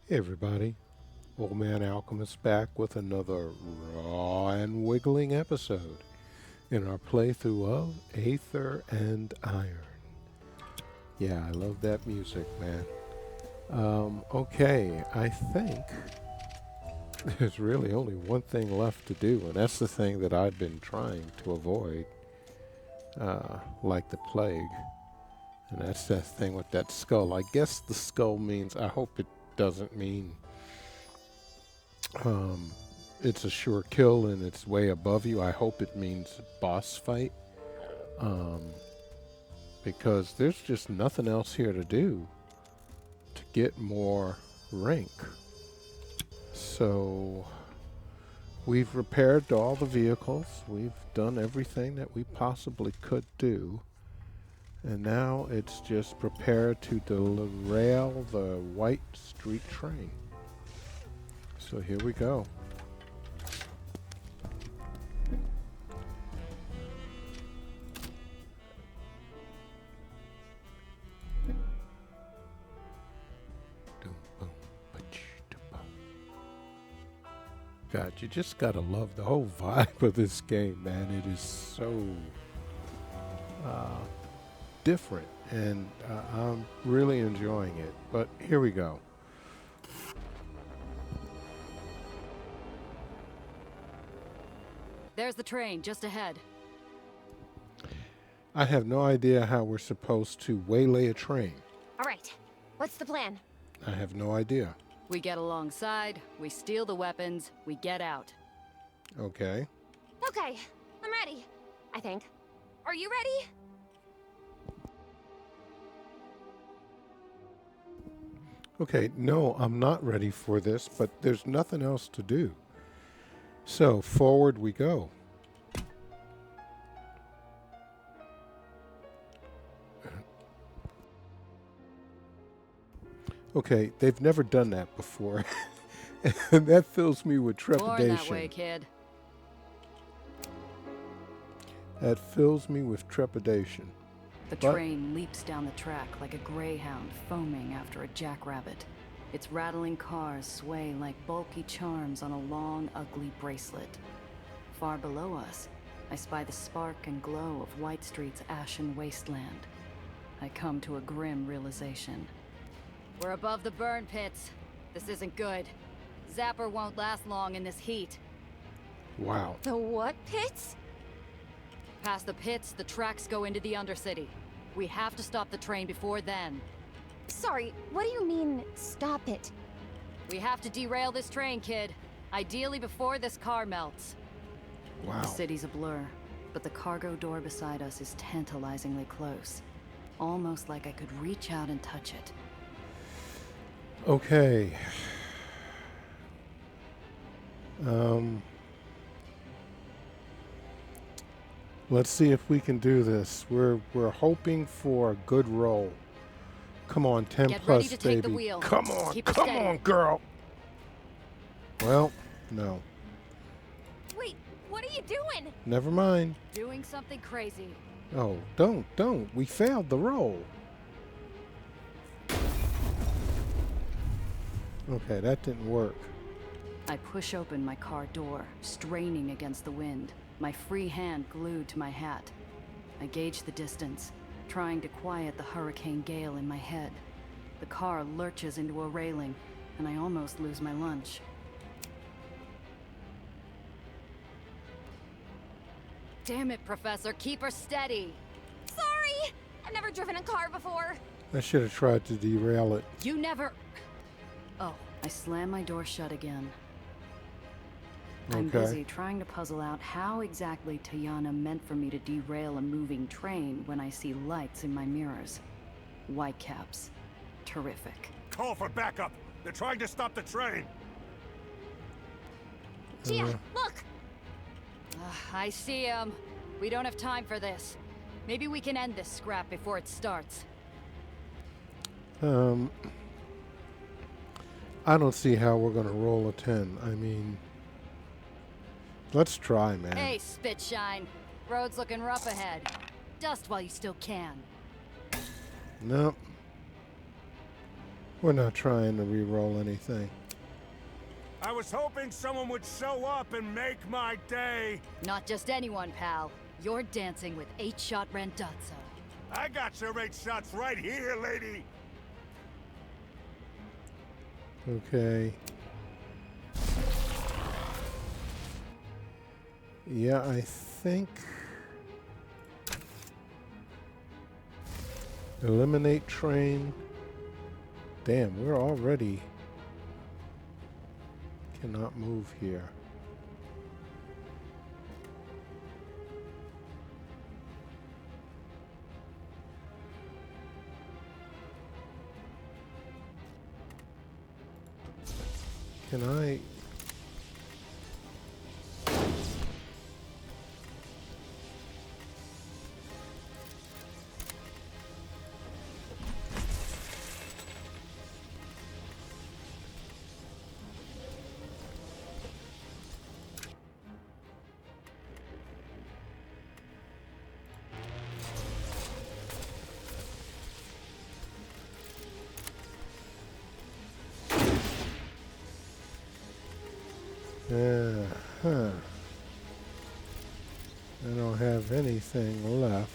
Hey everybody, Old Man Alchemist back with another raw and wiggling episode in our playthrough of Aether and Iron. Yeah, I love that music, man. Okay, I think there's really only one thing left to do, and that's the thing that I've been trying to avoid, like the plague. And that's that thing with that skull. I guess the skull means, I hope it doesn't mean Um, it's a sure kill and it's way above you. I hope it means boss fight. Um, because there's just nothing else here to do to get more rank. So we've repaired all the vehicles. We've done everything that we possibly could do. And now it's just prepare to derail the White Street train. So here we go. God, you just gotta love the whole vibe of this game, man. It is so different, and I'm really enjoying it. But here we go. There's the train, just ahead. I have no idea how we're supposed to waylay a train. All right, what's the plan? I have no idea. We get alongside, we steal the weapons, we get out. Okay. Okay, I'm ready. I think. Are you ready? Okay, no, I'm not ready for this, but there's nothing else to do. So, forward we go. Okay, they've never done that before. And that fills me with trepidation. Born that way, kid. That fills me with trepidation. The train leaps down the track like a greyhound foaming after a jackrabbit. Its rattling cars sway like bulky charms on a long, ugly bracelet. Far below us, I spy the spark and glow of White Street's ashen wasteland. I come to a grim realization. We're above the burn pits. This isn't good. Zapper won't last long in this heat. Wow. The what pits? Past the pits, the tracks go into the Undercity. We have to stop the train before then. Sorry, what do you mean, stop it? We have to derail this train, kid. Ideally before this car melts. Wow. The city's a blur, but the cargo door beside us is tantalizingly close. Almost like I could reach out and touch it. Okay. Let's see if we can do this. We're hoping for a good roll. Come on, 10 Get plus, ready to take the baby. wheel. Come on, Keep her come steady. on, girl. Well, no. Wait, what are you doing? Never mind. Doing something crazy. Oh, don't. We failed the roll. Okay, that didn't work. I push open my car door, straining against the wind, my free hand glued to my hat. I gauge the distance, trying to quiet the hurricane gale in my head. The car lurches into a railing, and I almost lose my lunch. Damn it, Professor, keep her steady! Sorry! I've never driven a car before. I should have tried to derail it. You never... Oh, I slam my door shut again. I'm Okay. busy trying to puzzle out how exactly Tayana meant for me to derail a moving train when I see lights in my mirrors. Whitecaps. Terrific. Call for backup! They're trying to stop the train! Gia, look! I see him. We don't have time for this. Maybe we can end this scrap before it starts. I don't see how we're gonna roll a 10. I mean, let's try, man. Hey, Spitshine. Road's looking rough ahead. Dust while you still can. Nope. We're not trying to re-roll anything. I was hoping someone would show up and make my day. Not just anyone, pal. You're dancing with 8-shot Randazzo. I got your 8 shots right here, lady. Okay. Yeah, I think... Eliminate train. Damn, we're already... Cannot move here. Can I... huh. I don't have anything left.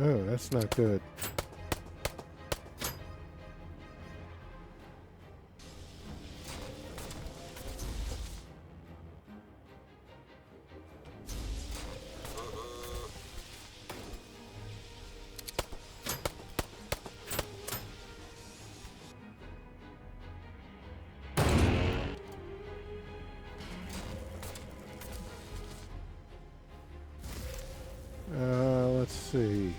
Oh, that's not good. Let's see.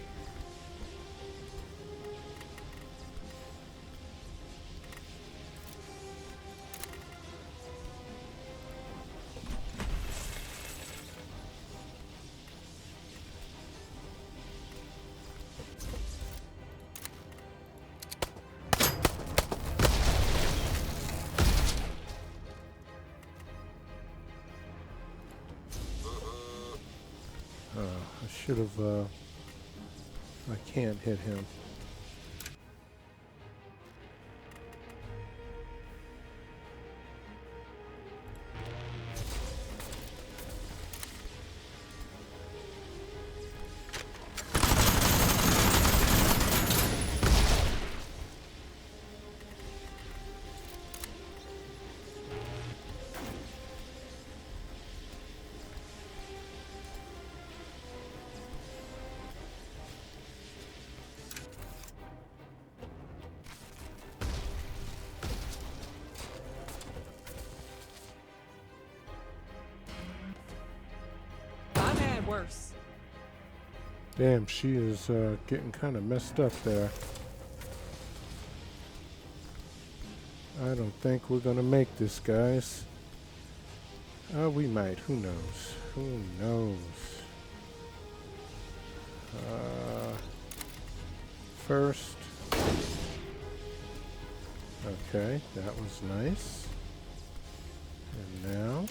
I should have, I can't hit him. I've had worse. Damn, she is getting kind of messed up there. I don't think we're gonna make this, guys. We might. Who knows? Who knows? First. Okay, that was nice. And now.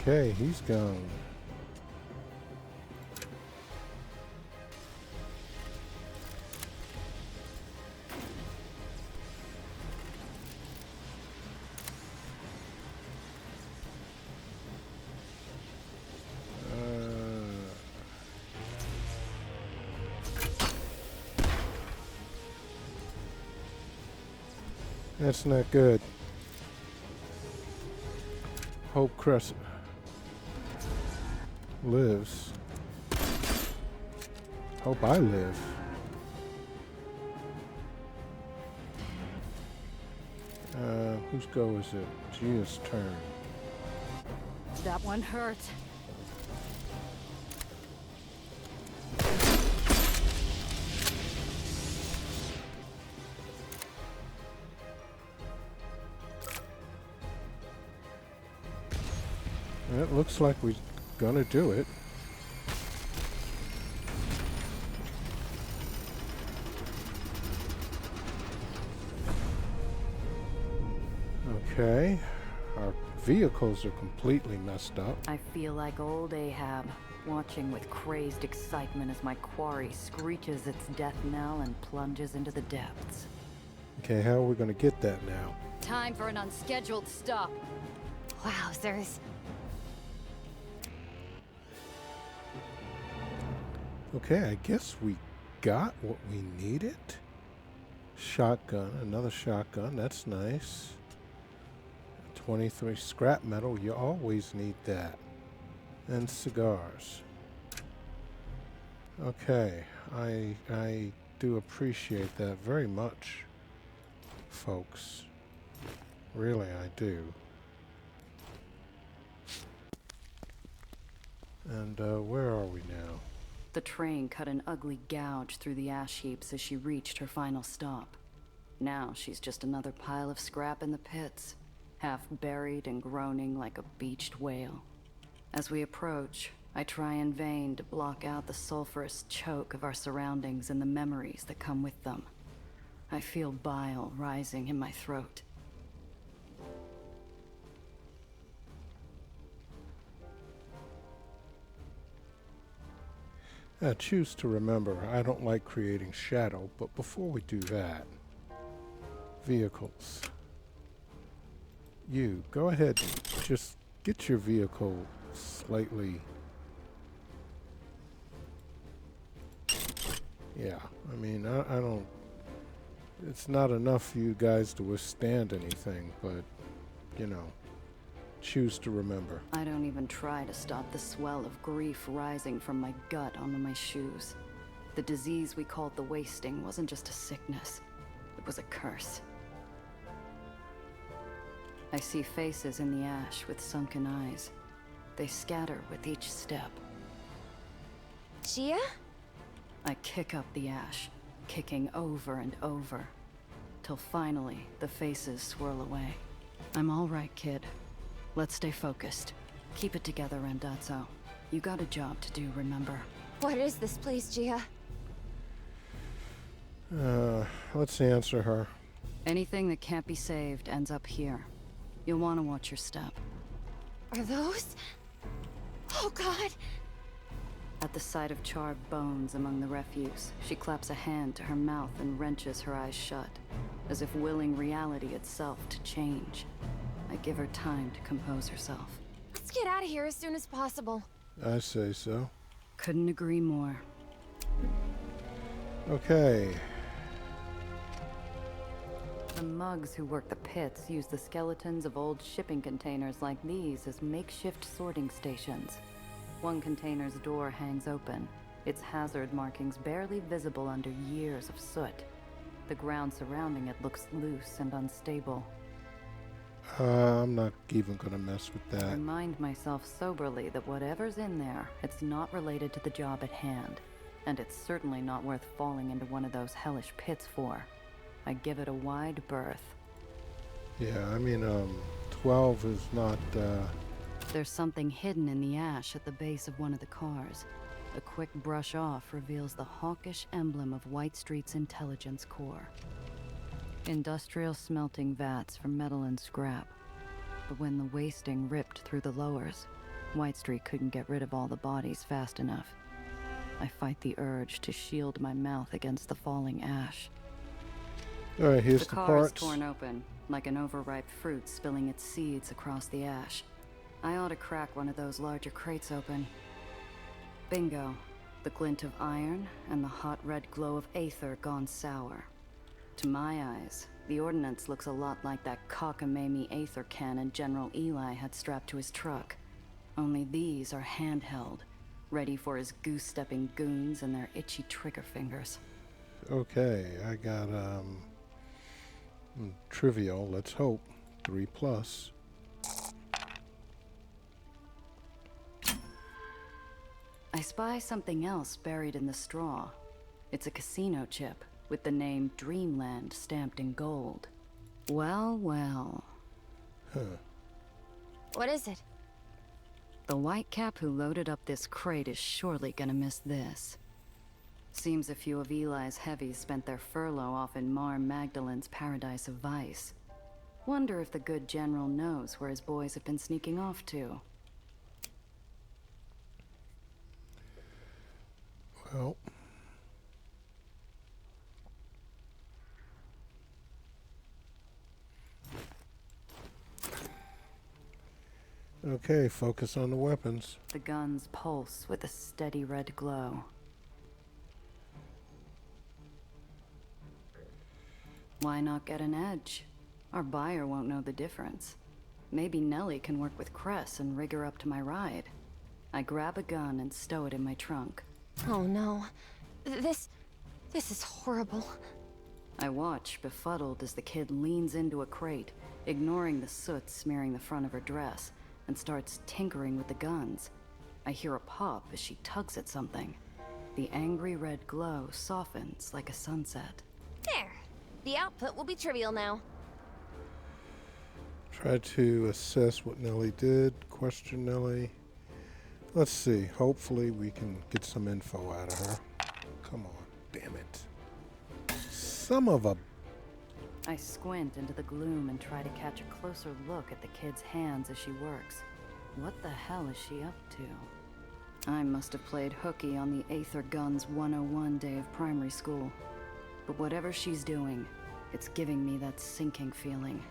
Okay, he's gone. That's not good. Hope Crescent lives. Hope I live. Whose go is it? Gia's turn. That one hurt. It looks like we're gonna do it. Okay. Our vehicles are completely messed up. I feel like old Ahab, watching with crazed excitement as my quarry screeches its death knell and plunges into the depths. Okay, how are we gonna get that now? Time for an unscheduled stop. Wowzers. Okay, I guess we got what we needed. Shotgun, another shotgun, that's nice. 23 scrap metal, you always need that. And cigars. Okay, I do appreciate that very much, folks. Really, I do. And where are we now? The train cut an ugly gouge through the ash heaps as she reached her final stop. Now she's just another pile of scrap in the pits, half buried and groaning like a beached whale. As we approach, I try in vain to block out the sulfurous choke of our surroundings and the memories that come with them. I feel bile rising in my throat. Choose to remember, I don't like creating shadow, but before we do that, vehicles. You, go ahead and just get your vehicle slightly... Yeah, I mean, I don't... It's not enough for you guys to withstand anything, but, you know, choose to remember. I don't even try to stop the swell of grief rising from my gut onto my shoes. The disease we called the wasting wasn't just a sickness. It was a curse. I see faces in the ash with sunken eyes. They scatter with each step. Gia? I kick up the ash, kicking over and over, till finally the faces swirl away. I'm all right, kid. Let's stay focused. Keep it together, Randazzo. You got a job to do, remember? What is this place, Gia? Let's answer her. Anything that can't be saved ends up here. You'll want to watch your step. Are those? Oh God! At the sight of charred bones among the refuse, she claps a hand to her mouth and wrenches her eyes shut, as if willing reality itself to change. I give her time to compose herself. Let's get out of here as soon as possible. I say so. Couldn't agree more. Okay. The mugs who work the pits use the skeletons of old shipping containers like these as makeshift sorting stations. One container's door hangs open, its hazard markings barely visible under years of soot. The ground surrounding it looks loose and unstable. I'm not even gonna mess with I that. remind myself soberly that whatever's in there, it's not related to the job at hand. And it's certainly not worth falling into one of those hellish pits for. I give it a wide berth. Yeah, I mean, 12 is not, There's something hidden in the ash at the base of one of the cars. A quick brush off reveals the hawkish emblem of White Street's intelligence corps. Industrial smelting vats for metal and scrap. But when the wasting ripped through the lowers, White Street couldn't get rid of all the bodies fast enough. I fight the urge to shield my mouth against the falling ash. Alright, here's The the car is parts. torn open, like an overripe fruit spilling its seeds across the ash. I ought to crack one of those larger crates open. Bingo. The glint of iron and the hot red glow of Aether gone sour. To my eyes, the ordnance looks a lot like that cockamamie Aether cannon General Eli had strapped to his truck. Only these are handheld, ready for his goose-stepping goons and their itchy trigger fingers. Okay, I got, trivial, let's hope. 3+. I spy something else buried in the straw. It's a casino chip with the name Dreamland stamped in gold. Well, well. Huh. What is it? The whitecap who loaded up this crate is surely gonna miss this. Seems a few of Eli's heavies spent their furlough off in Mar Magdalen's paradise of vice. Wonder if the good general knows where his boys have been sneaking off to. Well, okay, focus on the weapons. The guns pulse with a steady red glow. Why not get an edge? Our buyer won't know the difference. Maybe Nellie can work with Cress and rig her up to my ride. I grab a gun and stow it in my trunk. Oh no. This is horrible. I watch, befuddled, as the kid leans into a crate, ignoring the soot smearing the front of her dress, and starts tinkering with the guns. I hear a pop as she tugs at something. The angry red glow softens like a sunset. There. The output will be trivial now. Try to assess what Nellie did. Question Nellie. Let's see. Hopefully we can get some info out of her. Come on. Damn it. Some of a... I squint into the gloom and try to catch a closer look at the kid's hands as she works. What the hell is she up to? I must have played hooky on the Aether Guns 101 day of primary school. But whatever she's doing, it's giving me that sinking feeling.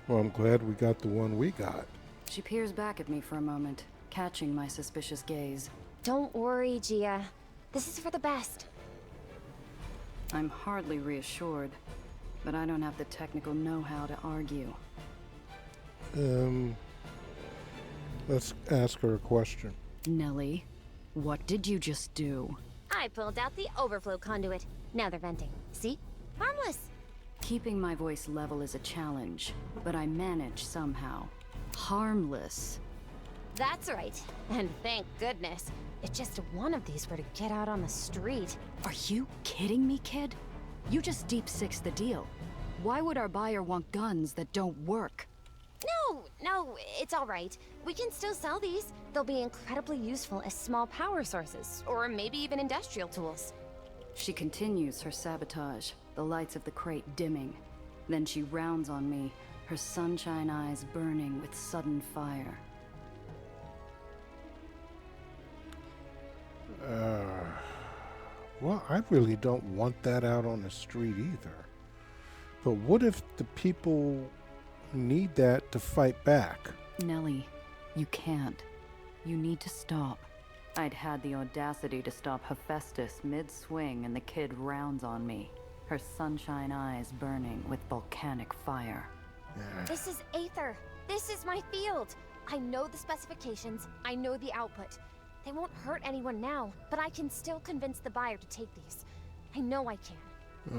Well, I'm glad we got the one we got. She peers back at me for a moment, catching my suspicious gaze. Don't worry, Gia. This is for the best. I'm hardly reassured, but I don't have the technical know-how to argue. Let's ask her a question. Nellie, what did you just do? I pulled out the overflow conduit. Now they're venting. See? Harmless. Keeping my voice level is a challenge, but I manage somehow. Harmless. That's right. And thank goodness. If just one of these were to get out on the street. Are you kidding me, kid? You just deep-sixed the deal. Why would our buyer want guns that don't work? No, it's all right. We can still sell these. They'll be incredibly useful as small power sources, or maybe even industrial tools. She continues her sabotage, the lights of the crate dimming. Then she rounds on me, her sunshine eyes burning with sudden fire. Well, I really don't want that out on the street either. But what if the people need that to fight back? Nellie, you can't. You need to stop. I'd had the audacity to stop Hephaestus mid-swing and the kid rounds on me, her sunshine eyes burning with volcanic fire. This is Aether. This is my field. I know the specifications. I know the output. They won't hurt anyone now, but I can still convince the buyer to take these. I know I can.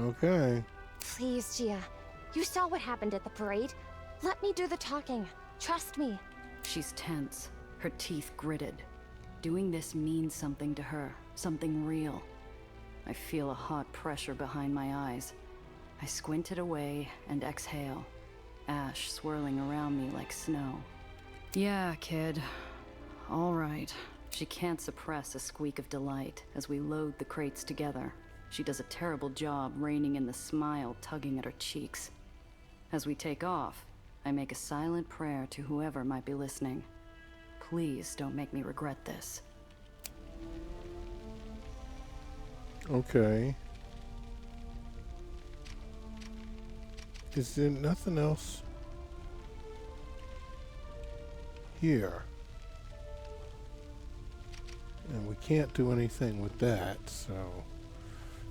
Okay. Please, Gia. You saw what happened at the parade. Let me do the talking. Trust me. She's tense, her teeth gritted. Doing this means something to her, something real. I feel a hot pressure behind my eyes. I squint it away and exhale, ash swirling around me like snow. Yeah, kid. All right. She can't suppress a squeak of delight as we load the crates together. She does a terrible job reining in the smile tugging at her cheeks. As we take off, I make a silent prayer to whoever might be listening. Please don't make me regret this. Okay. Is there nothing else here? And we can't do anything with that, so...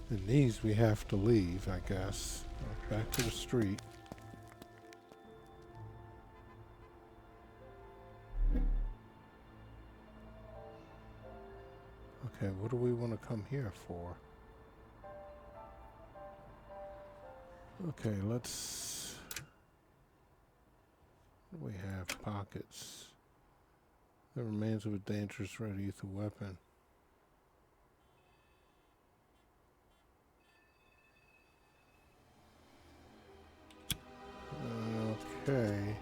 And these we have to leave, I guess. Back to the street. Okay, what do we want to come here for? Okay, let's... What do we have? Pockets. The remains of a dangerous red ether weapon. Okay.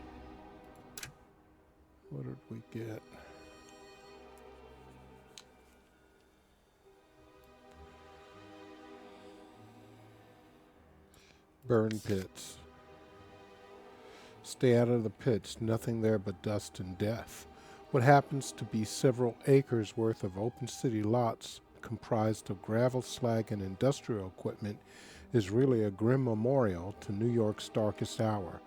What did we get? Burn pits. Stay out of the pits, nothing there but dust and death. What happens to be several acres worth of open city lots comprised of gravel, slag, and industrial equipment is really a grim memorial to New York's darkest hour,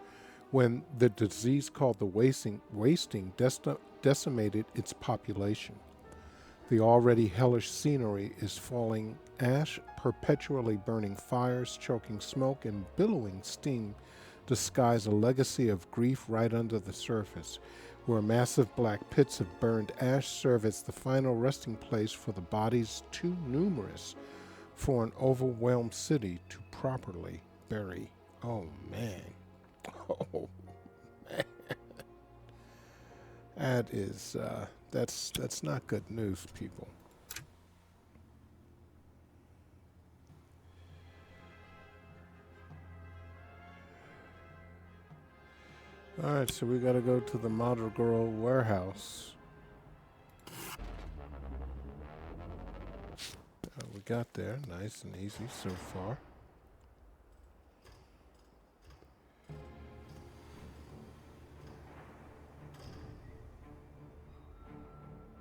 when the disease called the wasting decimated its population. The already hellish scenery is falling ash, perpetually burning fires, choking smoke, and billowing steam disguise a legacy of grief right under the surface, where massive black pits of burned ash serve as the final resting place for the bodies too numerous for an overwhelmed city to properly bury. Oh man. Oh man. That is that's not good news, people. Alright, so we gotta go to the Model Girl warehouse. We got there, nice and easy so far.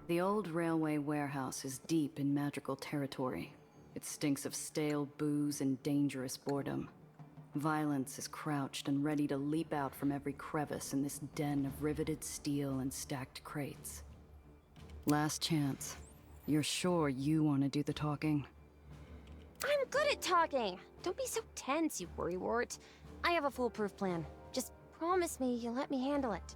The old railway warehouse is deep in magical territory. It stinks of stale booze and dangerous boredom. Violence is crouched and ready to leap out from every crevice in this den of riveted steel and stacked crates. Last chance. You're sure you want to do the talking? I'm good at talking. Don't be so tense, you worrywart. I have a foolproof plan. Just promise me you'll let me handle it.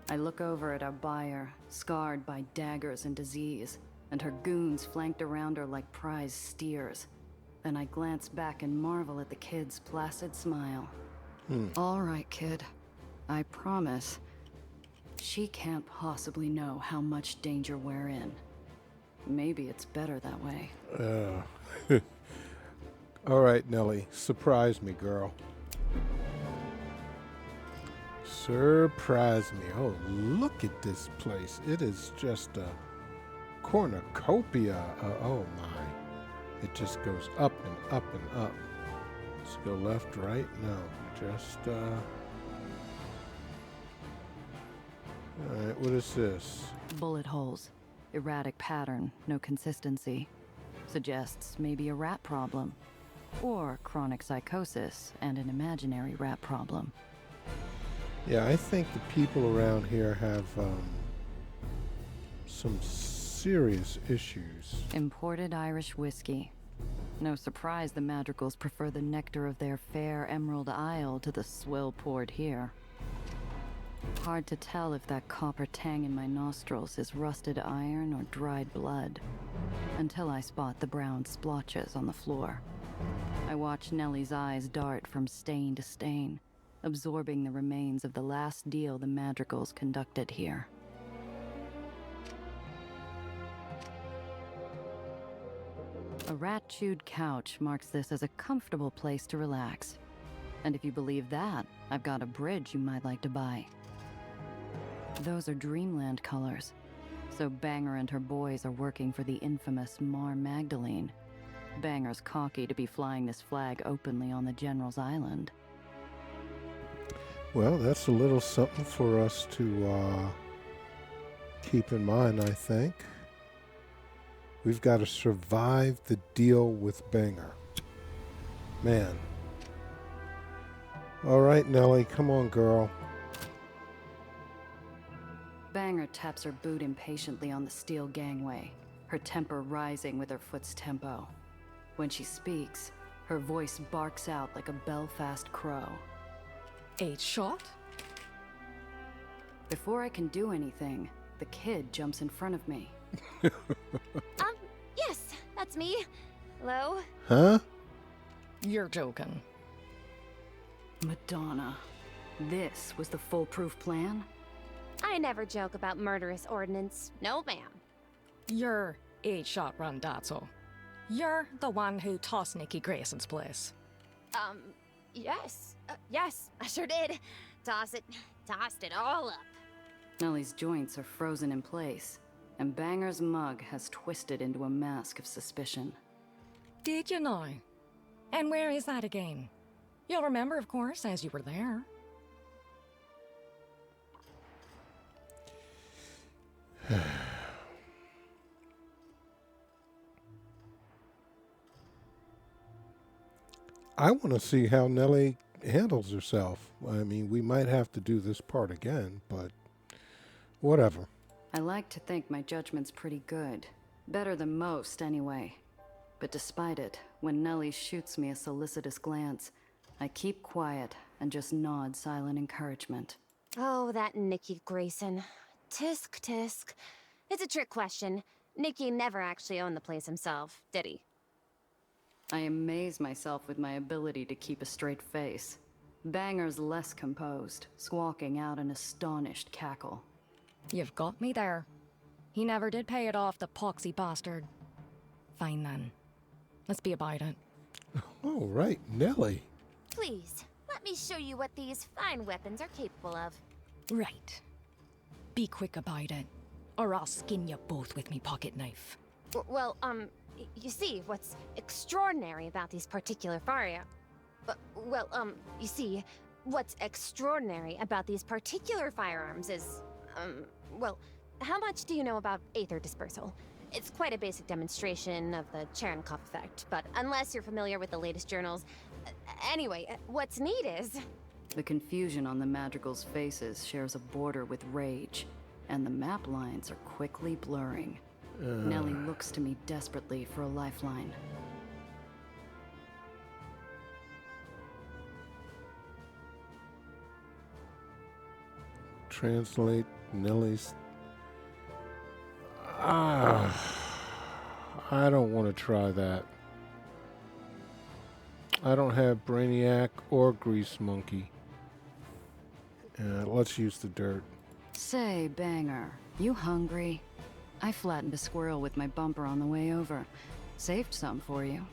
I look over at our buyer, scarred by daggers and disease, and her goons flanked around her like prize steers. Then I glance back and marvel at the kid's placid smile. All right, kid. I promise. She can't possibly know how much danger we're in. Maybe it's better that way. All right, Nelly. Surprise me, girl. Surprise me. Oh, look at this place. It is just a cornucopia. Oh, my. It just goes up and up and up. Let's go left, right? No. Just, Alright, what is this? Bullet holes. Erratic pattern, no consistency. Suggests maybe a rat problem. Or chronic psychosis and an imaginary rat problem. Yeah, I think the people around here have, some serious issues. Imported Irish whiskey. No surprise the madrigals prefer the nectar of their fair emerald isle to the swill poured here. Hard to tell if that copper tang in my nostrils is rusted iron or dried blood, until I spot the brown splotches on the floor. I watch Nellie's eyes dart from stain to stain, absorbing the remains of the last deal the madrigals conducted here. A rat-chewed couch marks this as a comfortable place to relax. And if you believe that, I've got a bridge you might like to buy. Those are Dreamland colors. So Banger and her boys are working for the infamous Mar Magdalene. Banger's cocky to be flying this flag openly on the General's Island. Well, that's a little something for us to keep in mind, I think. We've got to survive the deal with Banger. Man. All right, Nellie, come on, girl. Banger taps her boot impatiently on the steel gangway, her temper rising with her foot's tempo. When she speaks, her voice barks out like a Belfast crow. 8 shot? Before I can do anything, the kid jumps in front of me. Yes, that's me. Hello? Huh? You're joking. Madonna. This was the foolproof plan? I never joke about murderous ordnance. No, ma'am. You're 8 shot Randazzo. You're the one who tossed Nikki Grayson's place. Yes. Yes, I sure did. Tossed it all up. Nellie's joints are frozen in place, and Banger's mug has twisted into a mask of suspicion. Did you know? And where is that again? You'll remember, of course, as you were there. I want to see how Nellie handles herself. I mean, we might have to do this part again, but whatever. I like to think my judgment's pretty good. Better than most, anyway. But despite it, when Nellie shoots me a solicitous glance, I keep quiet and just nod silent encouragement. Oh, that Nicky Grayson. Tisk, tisk. It's a trick question. Nicky never actually owned the place himself, did he? I amaze myself with my ability to keep a straight face. Banger's less composed, squawking out an astonished cackle. You've got me there. He never did pay it off, the poxy bastard. Fine then. Let's be about it. Oh, right, Nellie. Please, let me show you what these fine weapons are capable of. Right. Be quick about it, or I'll skin you both with me pocket knife. Well, you see, what's extraordinary about these particular you see, what's extraordinary about these particular firearms is, well, how much do you know about Aether dispersal? It's quite a basic demonstration of the Cherenkov effect, but unless you're familiar with the latest journals... Anyway, what's neat is... The confusion on the Madrigal's faces shares a border with rage, and the map lines are quickly blurring. Nellie looks to me desperately for a lifeline. Translate Nellie's... I don't want to try that. I don't have Brainiac or Grease Monkey. Let's use the dirt. Say, Banger, you hungry? I flattened a squirrel with my bumper on the way over. Saved some for you.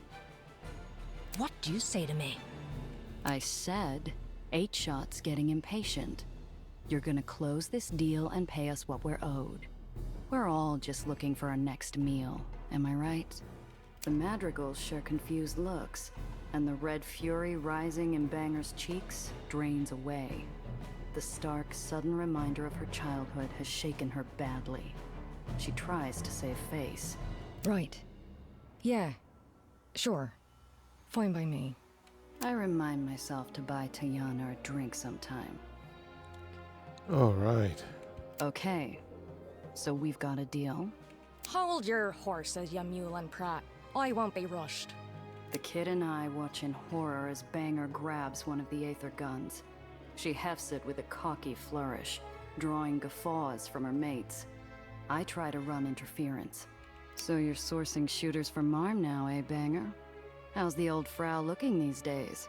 What do you say to me? I said, 8 shots getting impatient. You're gonna close this deal and pay us what we're owed. We're all just looking for our next meal, am I right? The Madrigals share confused looks, and the red fury rising in Banger's cheeks drains away. The stark, sudden reminder of her childhood has shaken her badly. She tries to save face. Right. Yeah. Sure. Fine by me. I remind myself to buy Tayana a drink sometime. All right. Okay. So we've got a deal? Hold your horses, you mule and prat. I won't be rushed. The kid and I watch in horror as Banger grabs one of the Aether guns. She hefts it with a cocky flourish, drawing guffaws from her mates. I try to run interference. So you're sourcing shooters from Marm now, eh, Banger? How's the old Frau looking these days?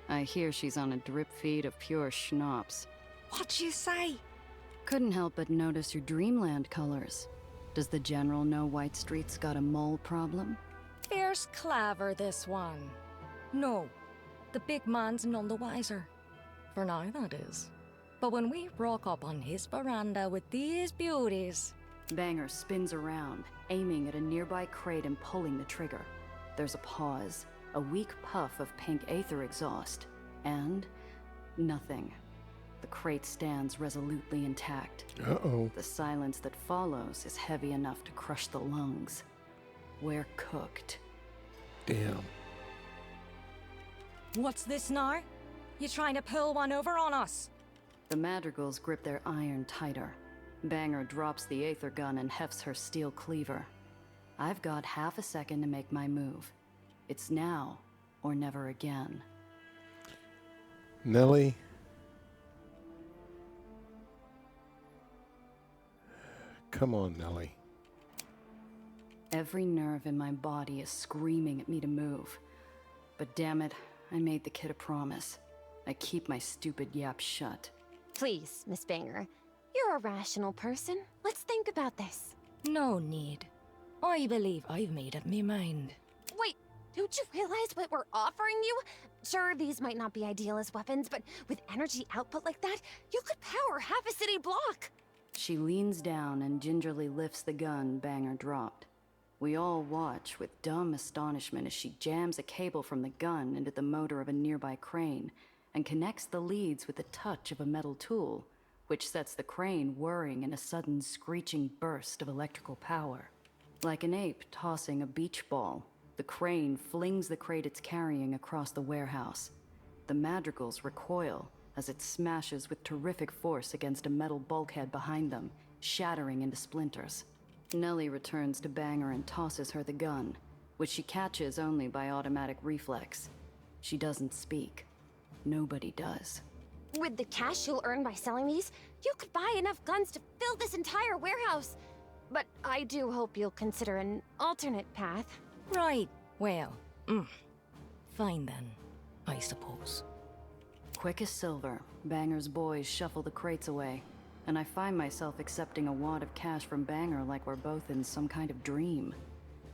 I hear she's on a drip feed of pure schnapps. What'd you say? Couldn't help but notice your Dreamland colors. Does the General know White Street's got a mole problem? Fierce clever, this one. No, the big man's none the wiser. For now, that is. But when we rock up on his veranda with these beauties... Banger spins around, aiming at a nearby crate and pulling the trigger. There's a pause, a weak puff of pink Aether exhaust, and... nothing. The crate stands resolutely intact. Uh-oh. The silence that follows is heavy enough to crush the lungs. We're cooked. Damn. What's this now? You trying to pull one over on us? The Madrigals grip their iron tighter. Banger drops the Aether gun and hefts her steel cleaver. I've got half a second to make my move. It's now or never again. Nellie. Come on, Nellie. Every nerve in my body is screaming at me to move. But damn it, I made the kid a promise. I keep my stupid yap shut. Please, Miss Banger. You're a rational person. Let's think about this. No need. I believe I've made up me mind. Wait, don't you realize what we're offering you? Sure, these might not be ideal as weapons, but with energy output like that, you could power half a city block. She leans down and gingerly lifts the gun Banger dropped. We all watch with dumb astonishment as she jams a cable from the gun into the motor of a nearby crane and connects the leads with the touch of a metal tool, which sets the crane whirring in a sudden screeching burst of electrical power. Like an ape tossing a beach ball, the crane flings the crate it's carrying across the warehouse. The madrigals recoil as it smashes with terrific force against a metal bulkhead behind them, shattering into splinters. Nellie returns to Banger and tosses her the gun, which she catches only by automatic reflex. She doesn't speak. Nobody does. With the cash you'll earn by selling these, you could buy enough guns to fill this entire warehouse. But I do hope you'll consider an alternate path. Right. Well, fine then, I suppose. Quick as silver, Banger's boys shuffle the crates away, and I find myself accepting a wad of cash from Banger like we're both in some kind of dream.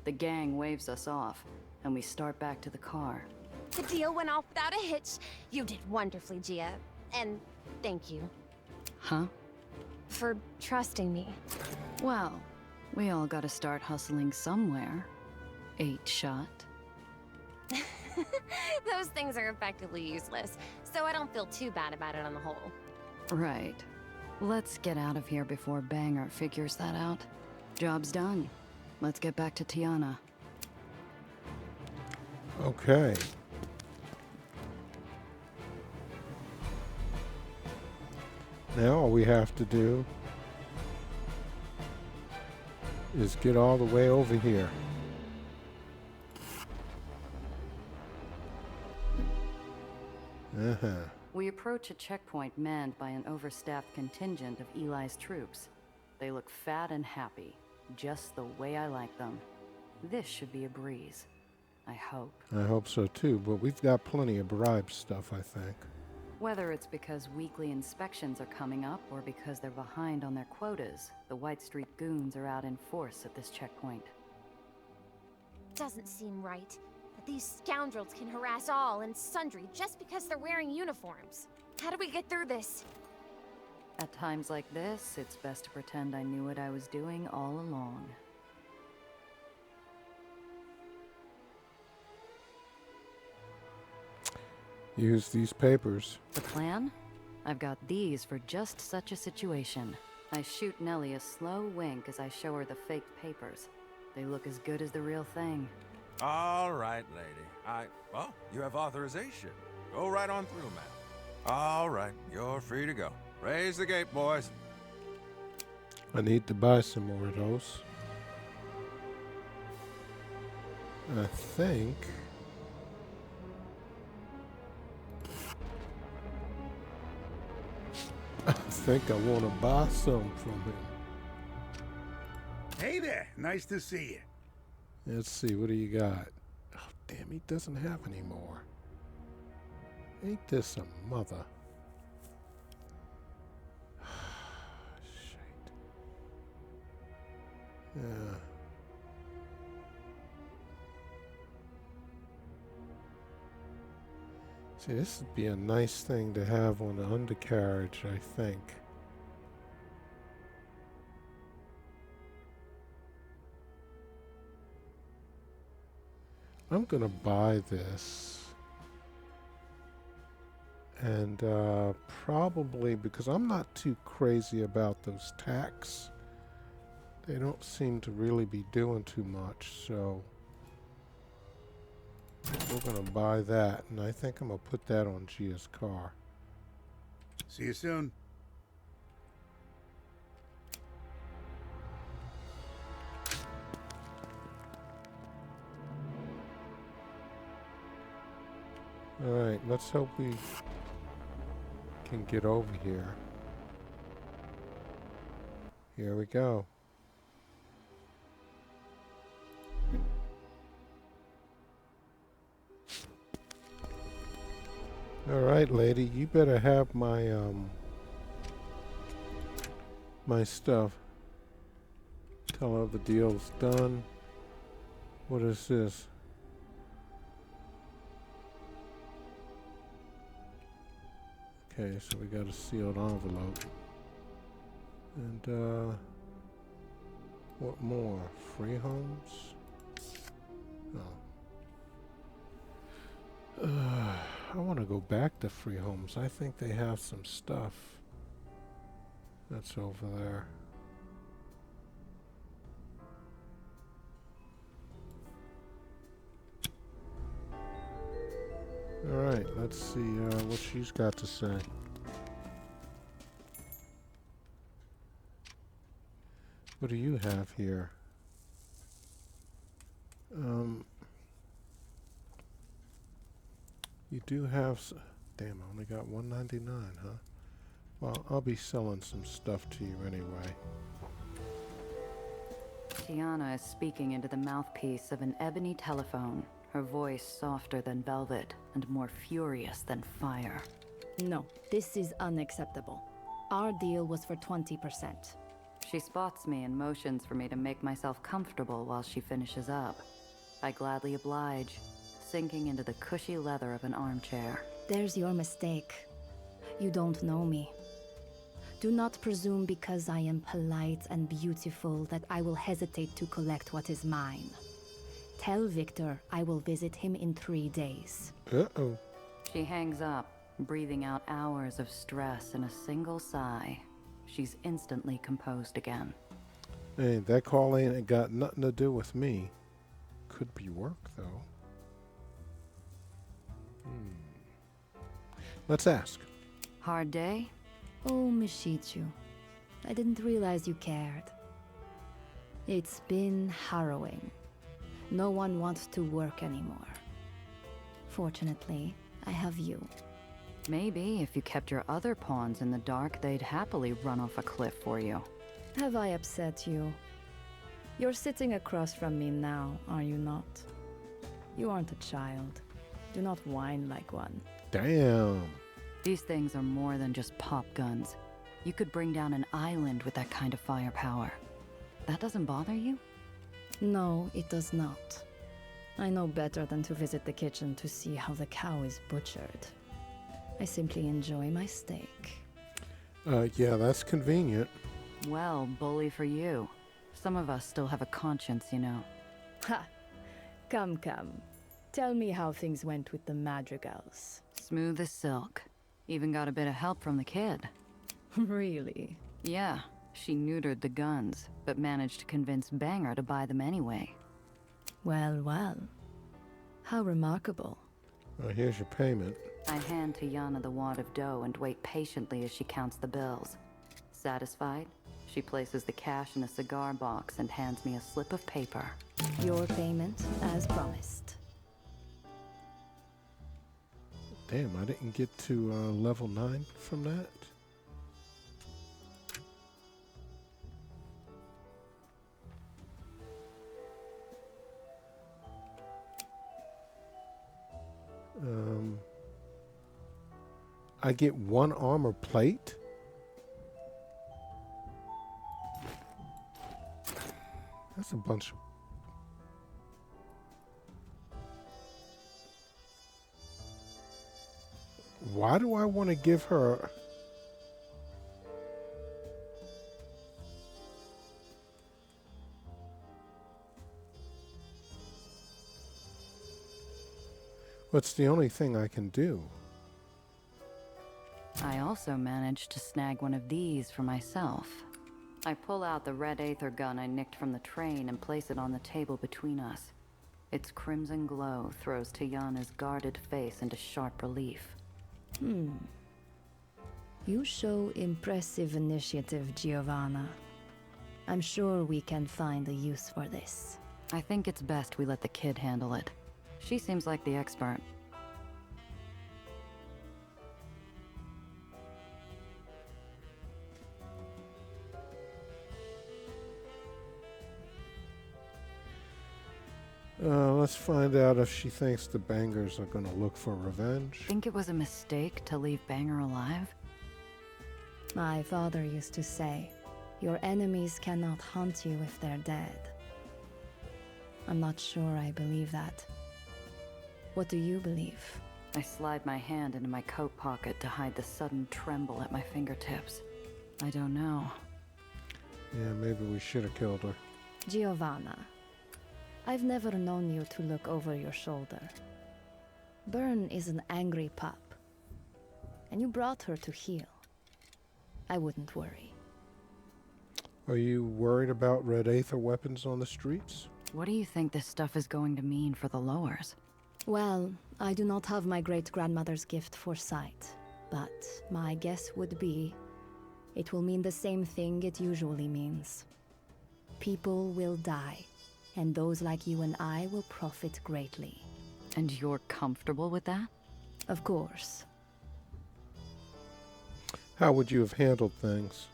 The gang waves us off, and we start back to the car. The deal went off without a hitch. You did wonderfully, Gia. And thank you. Huh? For trusting me. Well, we all gotta start hustling somewhere. 8-shot. Those things are effectively useless, so I don't feel too bad about it on the whole. Right. Let's get out of here before Banger figures that out. Job's done. Let's get back to Tiana. Okay. Now all we have to do is get all the way over here. We approach a checkpoint manned by an overstaffed contingent of Eli's troops. They look fat and happy, just the way I like them. This should be a breeze. I hope. I hope so too, but we've got plenty of bribe stuff, I think. Whether it's because weekly inspections are coming up or because they're behind on their quotas, the White Street goons are out in force at this checkpoint. Doesn't seem right that these scoundrels can harass all and sundry just because they're wearing uniforms. How do we get through this? At times like this, it's best to pretend I knew what I was doing all along. Use these papers. The plan? I've got these for just such a situation. I shoot Nellie a slow wink as I show her the fake papers. They look as good as the real thing. All right, lady. Well, you have authorization. Go right on through, ma'am. All right, you're free to go. Raise the gate, boys. I need to buy some more of those. I think... I want to buy some from him. Hey there, nice to see you. Let's see, what do you got? Oh, damn, he doesn't have any more. Ain't this a mother? Shit. Yeah. See, this would be a nice thing to have on the undercarriage, I think. I'm gonna buy this. And probably, because I'm not too crazy about those tacks. They don't seem to really be doing too much, so... we're gonna buy that, and I think I'm gonna put that on Gia's car. See you soon. Alright, let's hope we can get over here. Here we go. Alright, lady, you better have my, my stuff. Tell her the deal's done. What is this? Okay, so we got a sealed envelope. And, what more? Free homes? I want to go back to Free Homes. I think they have some stuff that's over there. Alright, let's see what she's got to say. What do you have here? You do have... Damn, I only got $1.99, huh? Well, I'll be selling some stuff to you anyway. Tiana is speaking into the mouthpiece of an ebony telephone, her voice softer than velvet and more furious than fire. No, this is unacceptable. Our deal was for 20%. She spots me and motions for me to make myself comfortable while she finishes up. I gladly oblige, sinking into the cushy leather of an armchair. There's your mistake. You don't know me. Do not presume because I am polite and beautiful that I will hesitate to collect what is mine. Tell Victor I will visit him in 3 days. Uh-oh. She hangs up, breathing out hours of stress in a single sigh. She's instantly composed again. Hey, that call ain't got nothing to do with me. Could be work, though. Let's ask. Hard day? Oh, Mishichu. I didn't realize you cared. It's been harrowing. No one wants to work anymore. Fortunately, I have you. Maybe if you kept your other pawns in the dark, they'd happily run off a cliff for you. Have I upset you? You're sitting across from me now, are you not? You aren't a child. Do not whine like one. Damn. These things are more than just pop guns. You could bring down an island with that kind of firepower. That doesn't bother you? No, it does not. I know better than to visit the kitchen to see how the cow is butchered. I simply enjoy my steak. Yeah, that's convenient. Well, bully for you. Some of us still have a conscience, you know. Ha! Come. Tell me how things went with the madrigals. Smooth as silk. Even got a bit of help from the kid. Really? Yeah, she neutered the guns, but managed to convince Banger to buy them anyway. Well. How remarkable. Here's your payment. I hand Tiana the wad of dough and wait patiently as she counts the bills. Satisfied, she places the cash in a cigar box and hands me a slip of paper. Your payment, as promised. Damn, I didn't get to level 9 from that. I get 1 armor plate. That's a bunch of... Why do I want to give her... What's the only thing I can do? I also managed to snag one of these for myself. I pull out the red Aether gun I nicked from the train and place it on the table between us. Its crimson glow throws Tiana's guarded face into sharp relief. You show impressive initiative, Giovanna. I'm sure we can find a use for this. I think it's best we let the kid handle it. She seems like the expert. Let's find out if she thinks the Bangers are gonna look for revenge. Think it was a mistake to leave Banger alive? My father used to say, your enemies cannot hunt you if they're dead. I'm not sure I believe that. What do you believe? I slide my hand into my coat pocket to hide the sudden tremble at my fingertips. I don't know. Yeah, maybe we should have killed her. Giovanna, I've never known you to look over your shoulder. Byrne is an angry pup, and you brought her to heal. I wouldn't worry. Are you worried about red Aether weapons on the streets? What do you think this stuff is going to mean for the lowers? Well, I do not have my great-grandmother's gift for sight, but my guess would be it will mean the same thing it usually means. People will die, and those like you and I will profit greatly. And you're comfortable with that? Of course. How would you have handled things?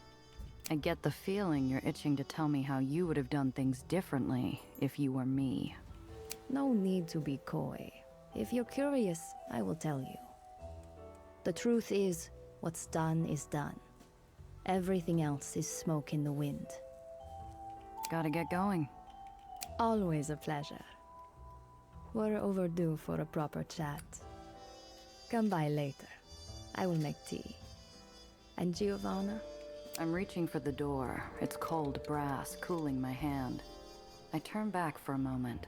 I get the feeling you're itching to tell me how you would have done things differently if you were me. No need to be coy. If you're curious, I will tell you. The truth is, what's done is done. Everything else is smoke in the wind. Gotta get going. Always a pleasure. We're overdue for a proper chat. Come by later. I will make tea. And Giovanna? I'm reaching for the door. It's cold brass, cooling my hand. I turn back for a moment.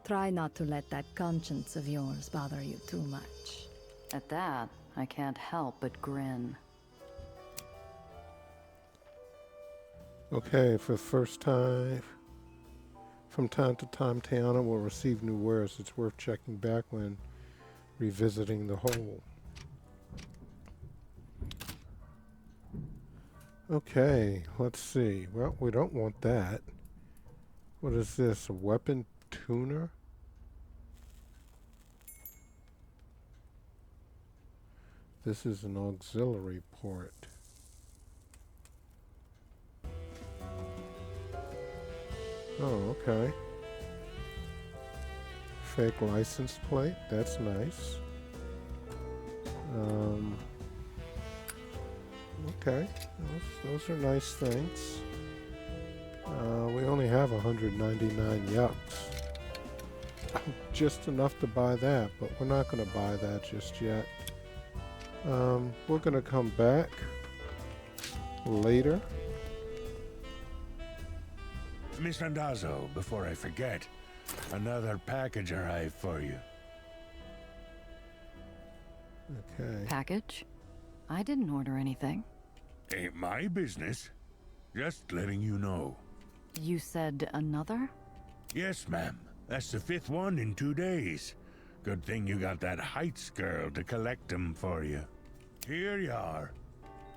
Try not to let that conscience of yours bother you too much. At that, I can't help but grin. Okay, for the first time, from time to time, Tiana will receive new wares. It's worth checking back when revisiting the whole. Okay, let's see. Well, we don't want that. What is this? A weapon tuner? This is an auxiliary port. Oh, okay. Fake license plate. That's nice. Okay. Those are nice things. We only have 199 yucks. Just enough to buy that, but we're not going to buy that just yet. We're going to come back later. Miss Randazzo, before I forget, another package arrived for you. Okay. Package? I didn't order anything. Ain't my business. Just letting you know. You said another? Yes, ma'am. That's the 5th one in 2 days. Good thing you got that Heights girl to collect them for you. Here you are.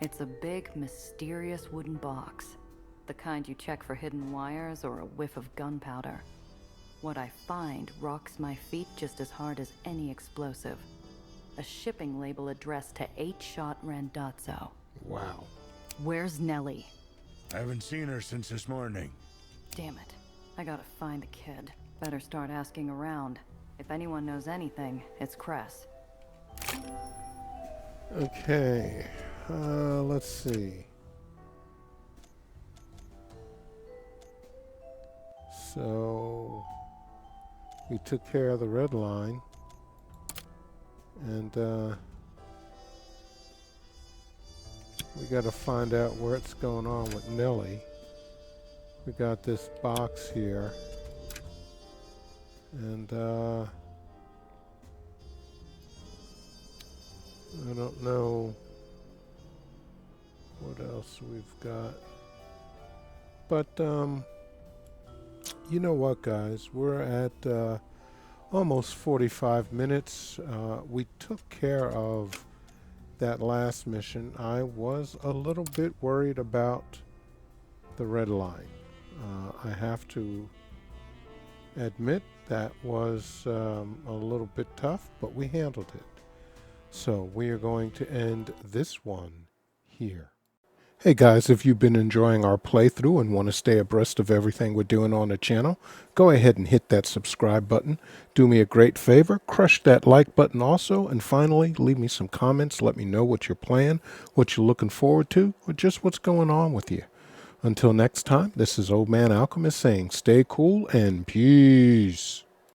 It's a big, mysterious wooden box. The kind you check for hidden wires or a whiff of gunpowder. What I find rocks my feet just as hard as any explosive. A shipping label addressed to 8-Shot Randazzo. Wow. Where's Nellie? I haven't seen her since this morning. Damn it. I gotta find the kid. Better start asking around. If anyone knows anything, it's Cress. Okay. Let's see. So we took care of the red line, and we got to find out what's going on with Nellie. We got this box here, and I don't know what else we've got, but you know what, guys? We're at almost 45 minutes. We took care of that last mission. I was a little bit worried about the red line. I have to admit that was a little bit tough, but we handled it. So we are going to end this one here. Hey guys, if you've been enjoying our playthrough and want to stay abreast of everything we're doing on the channel, go ahead and hit that subscribe button. Do me a great favor, crush that like button also, and finally, leave me some comments. Let me know what you're playing, what you're looking forward to, or just what's going on with you. Until next time, this is Old Man Alchemist saying stay cool and peace.